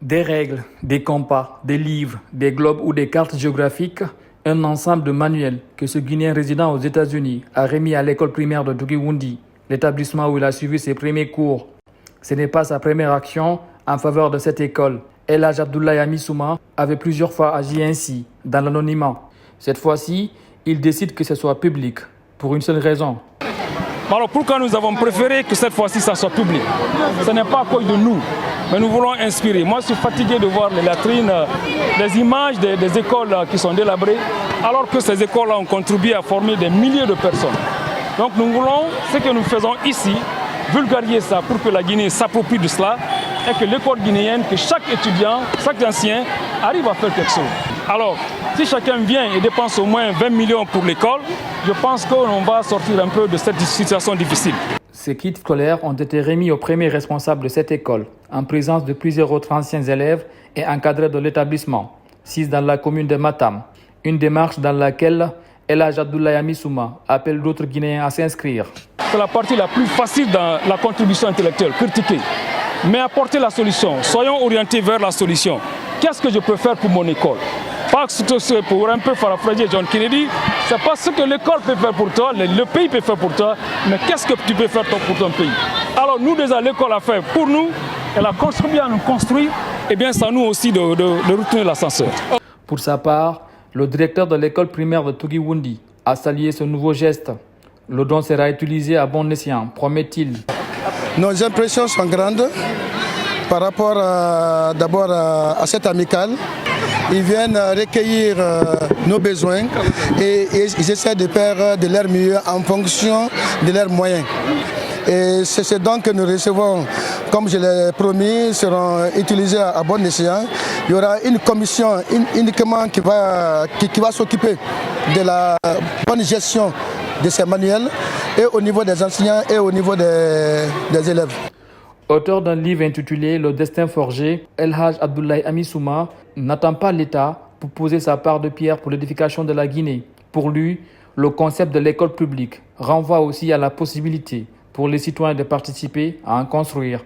Des règles, des compas, des livres, des globes ou des cartes géographiques, un ensemble de manuels que ce Guinéen résidant aux États-Unis a remis à l'école primaire de Tougiwundi, l'établissement où il a suivi ses premiers cours. Ce n'est pas sa première action en faveur de cette école. El Hadj Abdoulaye Amissouma avait plusieurs fois agi ainsi, dans l'anonymat. Cette fois-ci, il décide que ce soit public, pour une seule raison. Alors pourquoi nous avons préféré que cette fois-ci ça soit public? Ce n'est pas à cause de nous, mais nous voulons inspirer. Moi je suis fatigué de voir les latrines, les images des écoles qui sont délabrées, alors que ces écoles-là ont contribué à former des milliers de personnes. Donc nous voulons, ce que nous faisons ici, vulgariser ça pour que la Guinée s'approprie de cela et que l'école guinéenne, que chaque étudiant, chaque ancien arrive à faire quelque chose. Alors, si chacun vient et dépense au moins 20 millions pour l'école, je pense qu'on va sortir un peu de cette situation difficile. Ces kits scolaires ont été remis aux premiers responsables de cette école, en présence de plusieurs autres anciens élèves et encadrés de l'établissement, 6 dans la commune de Matam. Une démarche dans laquelle El Hadj Abdoulaye Amissouma appelle d'autres Guinéens à s'inscrire. C'est la partie la plus facile dans la contribution intellectuelle, critiquer, mais apporter la solution. Soyons orientés vers la solution. Qu'est-ce que je peux faire pour mon école? Pas que pour un peu paraphraser John Kennedy, c'est pas ce que l'école peut faire pour toi, le pays peut faire pour toi, mais qu'est-ce que tu peux faire pour ton pays? Alors nous déjà, l'école a fait pour nous, elle a contribué à nous construire, et bien c'est à nous aussi de retenir l'ascenseur. Pour sa part, le directeur de l'école primaire de Tougiwundi a salué ce nouveau geste. Le don sera utilisé à bon escient, promet-il. Nos impressions sont grandes par rapport d'abord à cette amicale. Ils viennent recueillir nos besoins et ils essaient de faire de leur mieux en fonction de leurs moyens. Et c'est ce don que nous recevons, comme je l'ai promis, seront utilisés à bon escient. Il y aura une commission uniquement qui va s'occuper de la bonne gestion de ces manuels, et au niveau des enseignants et au niveau des élèves. Auteur d'un livre intitulé Le destin forgé, El Hadj Abdoulaye Amissouma n'attend pas l'État pour poser sa part de pierre pour l'édification de la Guinée. Pour lui, le concept de l'école publique renvoie aussi à la possibilité pour les citoyens de participer à en construire.